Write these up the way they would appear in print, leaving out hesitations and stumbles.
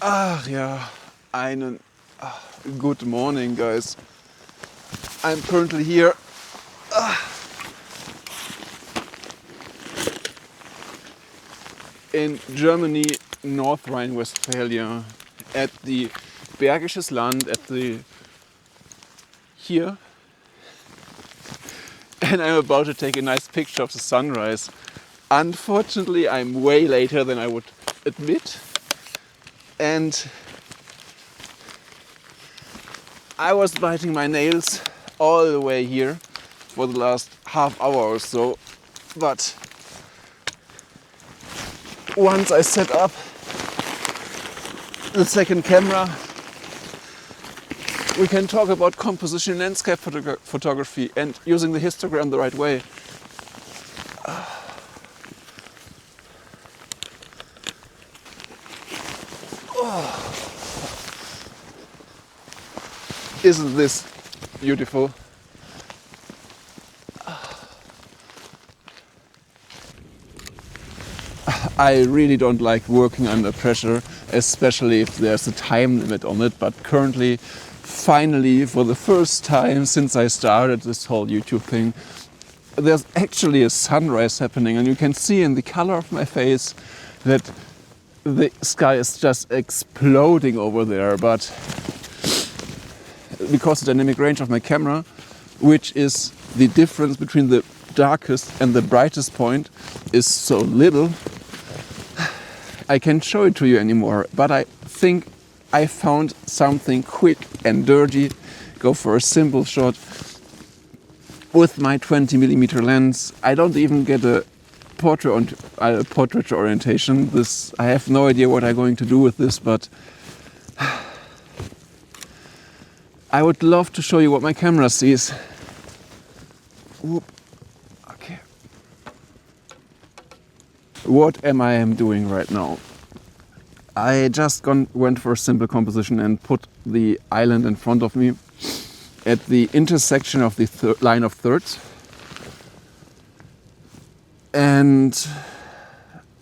Ach ja, einen good morning, guys. I'm currently here in Germany, North Rhine-Westphalia, at the Bergisches Land, here, and I'm about to take a nice picture of the sunrise. Unfortunately, I'm way later than I would admit, and I was biting my nails all the way here for the last half hour or so, but once I set up the second camera, we can talk about composition, landscape photography, and using the histogram the right way. Isn't this beautiful? I really don't like working under pressure, especially if there's a time limit on it, but currently, finally, for the first time since I started this whole YouTube thing, there's actually a sunrise happening, and you can see in the color of my face that the sky is just exploding over there, but because the dynamic range of my camera, which is the difference between the darkest and the brightest point, is so little, I can't show it to you anymore. But I think I found something quick and dirty. Go for a simple shot with my 20mm lens. I don't even get a portrait orientation. I have no idea what I'm going to do with this, but I would love to show you what my camera sees. Whoop. Okay. What am I doing right now? I just went for a simple composition and put the island in front of me at the intersection of the line of thirds. And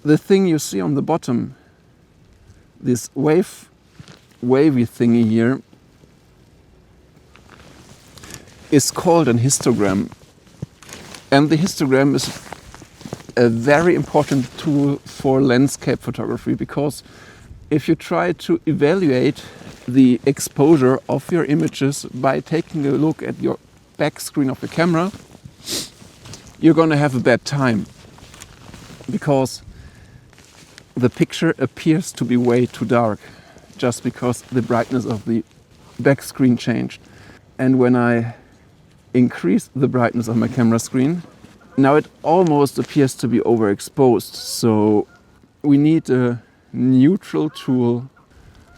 the thing you see on the bottom, this wavy thingy here, is called an histogram. And the histogram is a very important tool for landscape photography, because if you try to evaluate the exposure of your images by taking a look at your back screen of the camera, you're going to have a bad time, because the picture appears to be way too dark just because the brightness of the back screen changed. And when I increase the brightness of my camera screen, now it almost appears to be overexposed. So we need a neutral tool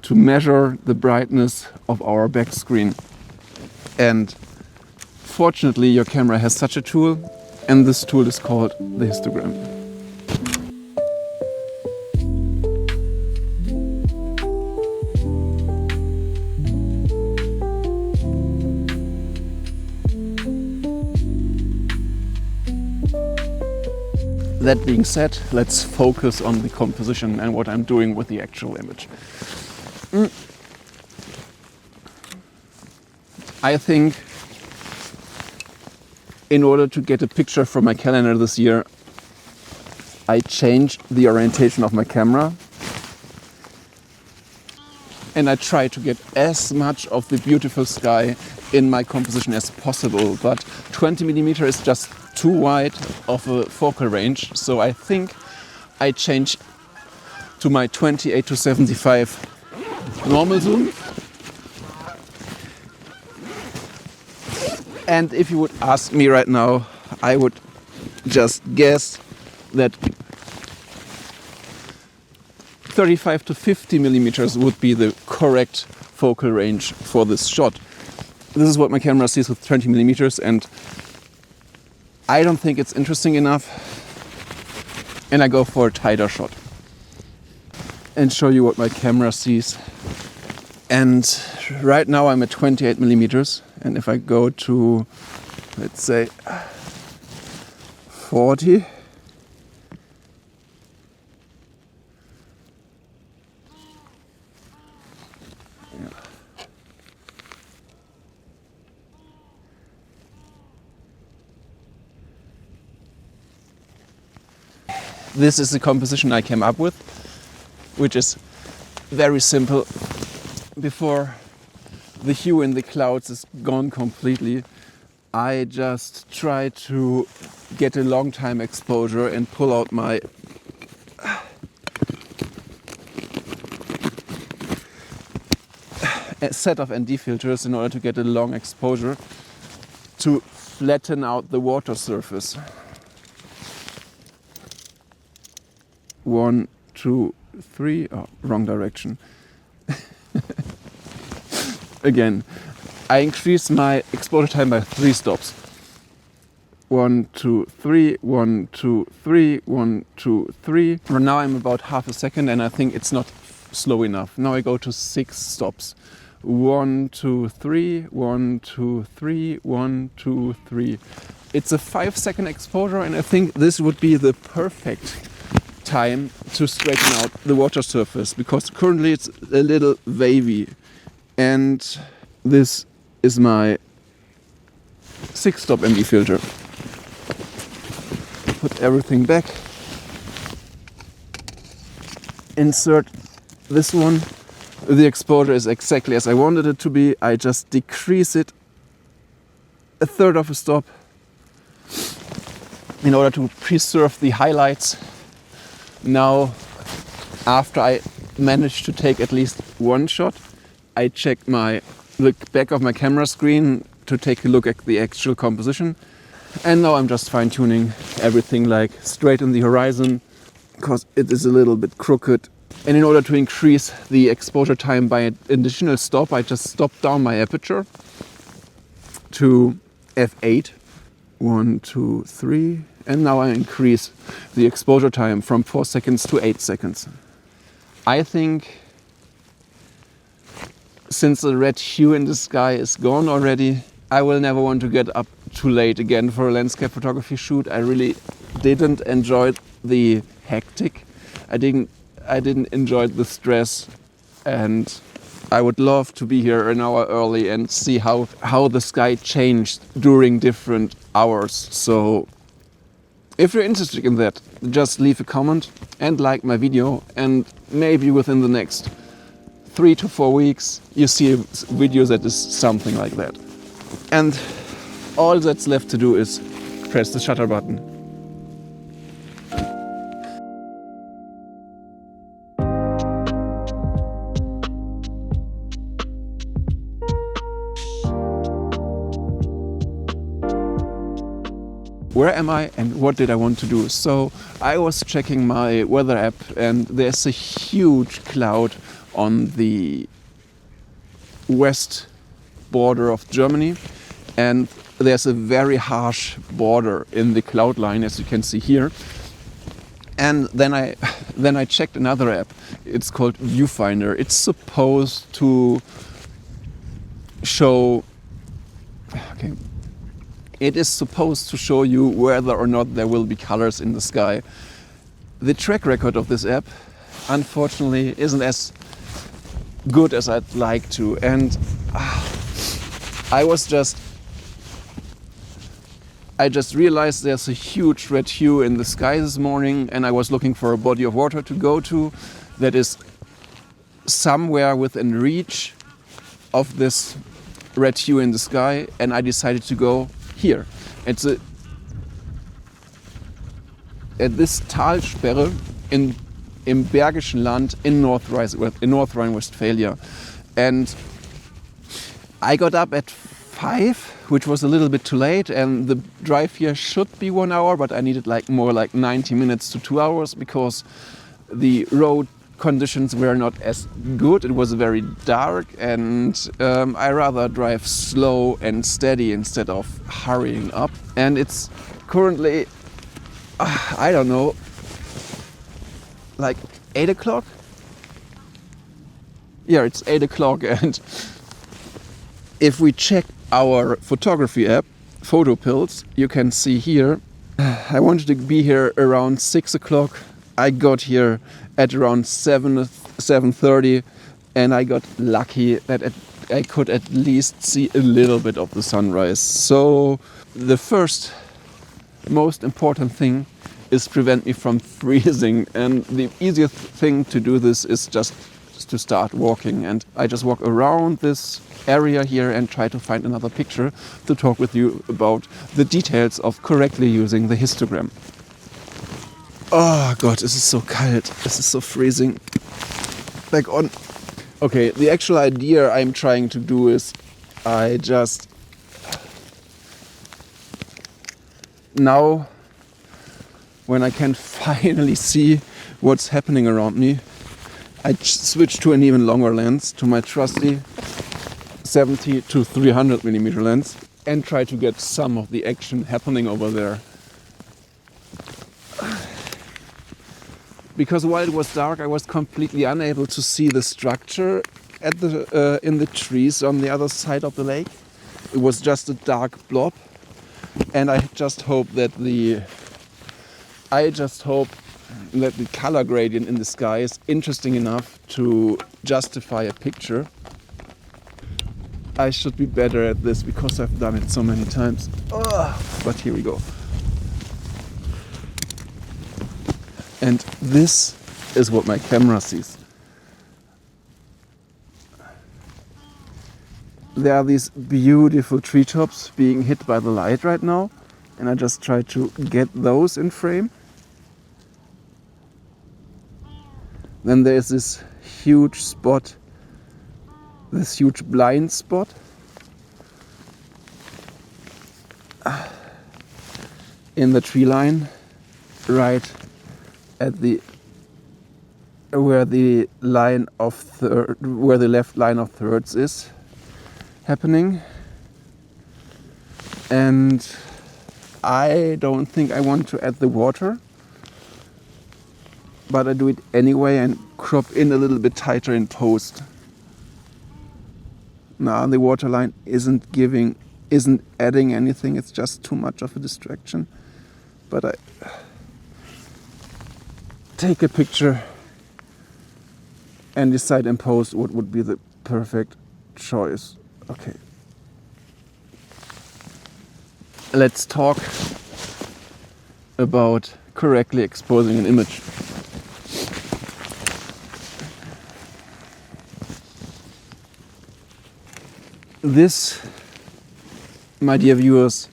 to measure the brightness of our back screen. And fortunately, your camera has such a tool, and this tool is called the histogram. That being said, let's focus on the composition and what I'm doing with the actual image. I think in order to get a picture from my calendar this year, I changed the orientation of my camera, and I try to get as much of the beautiful sky in my composition as possible, but 20mm is just too wide of a focal range, so I think I changed to my 28-75 normal zoom. And if you would ask me right now, I would just guess that 35 to 50mm would be the correct focal range for this shot. This is what my camera sees with 20mm, and I don't think it's interesting enough, and I go for a tighter shot and show you what my camera sees. And right now I'm at 28mm, and if I go to, let's say, 40, this is the composition I came up with, which is very simple. Before the hue in the clouds is gone completely, I just try to get a long time exposure and pull out my set of ND filters in order to get a long exposure to flatten out the water surface. 1, 2, 3. Oh, wrong direction. Again, I increase my exposure time by 3 stops. 1, 2, 3, 1, 2, 3, 1, 2, 3. Now I'm about half a second and I think it's not slow enough. Now I go to 6 stops. 1, 2, 3, 1, 2, 3, 1, 2, 3. It's a 5-second exposure and I think this would be the perfect time to straighten out the water surface, because currently it's a little wavy. And this is my 6-stop ND filter. Put everything back. Insert this one. The exposure is exactly as I wanted it to be. I just decrease it a third of a stop in order to preserve the highlights. Now, after I managed to take at least one shot, I check the back of my camera screen to take a look at the actual composition. And now I'm just fine-tuning everything, like straight in the horizon, because it is a little bit crooked. And in order to increase the exposure time by an additional stop, I just stopped down my aperture to f8. 1, 2, 3. And now I increase the exposure time from 4 seconds to 8 seconds. I think since the red hue in the sky is gone already, I will never want to get up too late again for a landscape photography shoot. I really didn't enjoy the hectic. I didn't enjoy the stress, and I would love to be here an hour early and see how the sky changed during different hours. So if you're interested in that, just leave a comment and like my video, and maybe within the next 3 to 4 weeks you see a video that is something like that. And all that's left to do is press the shutter button. Where am I and what did I want to do? So I was checking my weather app and there's a huge cloud on the west border of Germany, and there's a very harsh border in the cloud line, as you can see here. And then I checked another app. It's called Viewfinder. It's supposed to show, okay, it is supposed to show you whether or not there will be colors in the sky. The track record of this app, unfortunately, isn't as good as I'd like to. And I just realized there's a huge red hue in the sky this morning, and I was looking for a body of water to go to that is somewhere within reach of this red hue in the sky, and I decided to go here. It's at this Talsperre im Bergischen Land in North Rhine-Westphalia. And I got up at 5, which was a little bit too late, and the drive here should be 1 hour, but I needed more like 90 minutes to 2 hours because the road conditions were not as good. It was very dark, and I rather drive slow and steady instead of hurrying up. And it's currently, I don't know, like 8 o'clock? Yeah, it's 8 o'clock, and if we check our photography app, PhotoPills, you can see here, I wanted to be here around 6 o'clock. I got here at around 7:30, and I got lucky that I could at least see a little bit of the sunrise. So the first most important thing is prevent me from freezing. And the easiest thing to do this is just to start walking. And I just walk around this area here and try to find another picture to talk with you about the details of correctly using the histogram. Oh God, this is so cold. This is so freezing. Like on. Okay, the actual idea I'm trying to do is I just now, when I can finally see what's happening around me, I switch to an even longer lens, to my trusty 70 to 300 millimeter lens, and try to get some of the action happening over there. Because while it was dark, I was completely unable to see the structure at the in the trees on the other side of the lake. It was just a dark blob, and I just hope that the color gradient in the sky is interesting enough to justify a picture. I should be better at this because I've done it so many times. But here we go. And this is what my camera sees. There are these beautiful treetops being hit by the light right now, and I just try to get those in frame. Then there's this huge spot, this huge blind spot. In the tree line, right at where the left line of thirds is happening. And I don't think I want to add the water, but I do it anyway and crop in a little bit tighter in post. Now the water line isn't adding anything, it's just too much of a distraction. But I take a picture and decide in post what would be the perfect choice. Okay. Let's talk about correctly exposing an image. This, my dear viewers,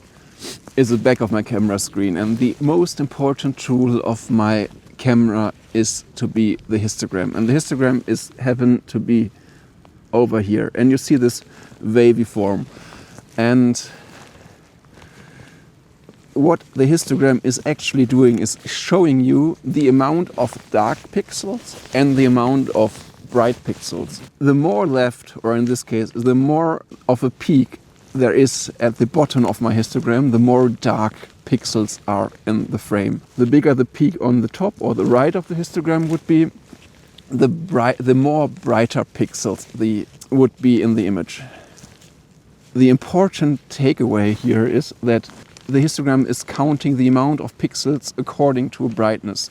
is the back of my camera screen, and the most important tool of my camera is to be the histogram, and the histogram happen to be over here, and you see this wavy form. And what the histogram is actually doing is showing you the amount of dark pixels and the amount of bright pixels. The more left, or in this case, the more of a peak there is at the bottom of my histogram, the more dark pixels are in the frame. The bigger the peak on the top or the right of the histogram would be, the more brighter pixels would be in the image. The important takeaway here is that the histogram is counting the amount of pixels according to brightness.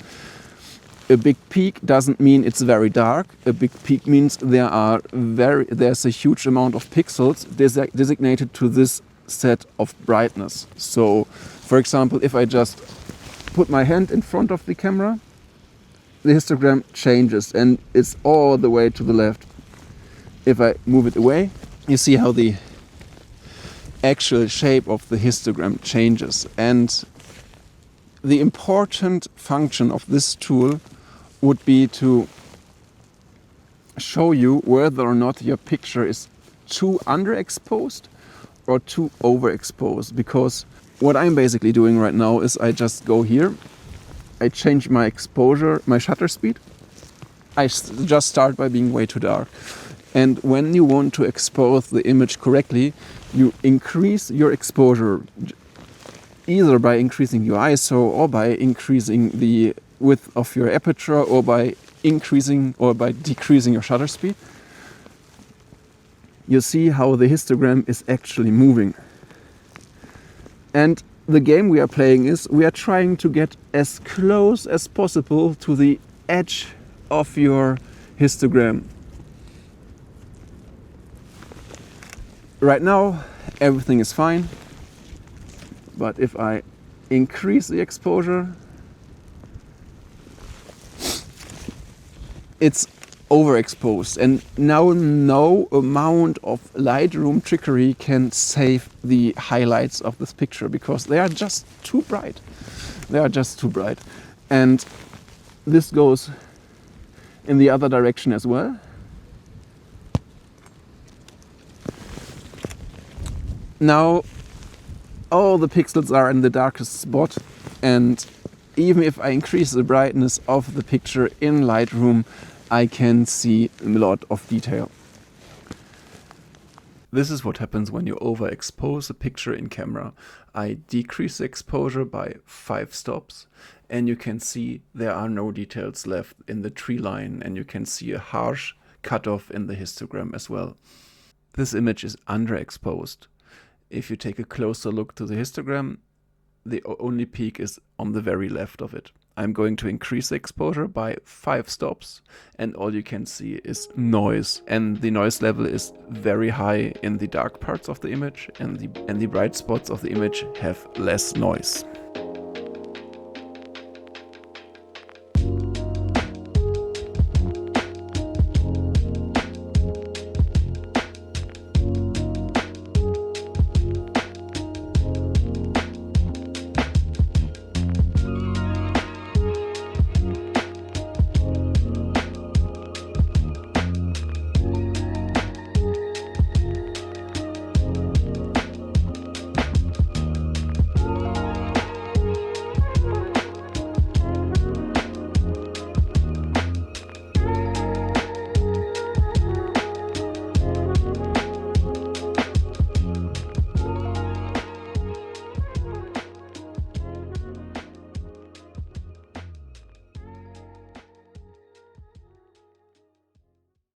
A big peak doesn't mean it's very dark. A big peak means there's a huge amount of pixels designated to this set of brightness. So, for example, if I just put my hand in front of the camera, the histogram changes and it's all the way to the left. If I move it away, you see how the actual shape of the histogram changes. And the important function of this tool would be to show you whether or not your picture is too underexposed or too overexposed. Because what I'm basically doing right now is I just go here, I change my exposure, my shutter speed. I just start by being way too dark. And when you want to expose the image correctly, you increase your exposure either by increasing your ISO or by increasing the width of your aperture or by increasing or by decreasing your shutter speed. You see how the histogram is actually moving. And the game we are playing is we are trying to get as close as possible to the edge of your histogram. Right now everything is fine, but if I increase the exposure, it's overexposed, and now no amount of Lightroom trickery can save the highlights of this picture because they are just too bright. They are just too bright. And this goes in the other direction as well. Now all the pixels are in the darkest spot, and even if I increase the brightness of the picture in Lightroom, I can see a lot of detail. This is what happens when you overexpose a picture in camera. I decrease the exposure by 5 stops, and you can see there are no details left in the tree line, and you can see a harsh cutoff in the histogram as well. This image is underexposed. If you take a closer look to the histogram, the only peak is on the very left of it. I'm going to increase the exposure by 5 stops, and all you can see is noise. And the noise level is very high in the dark parts of the image, and the bright spots of the image have less noise.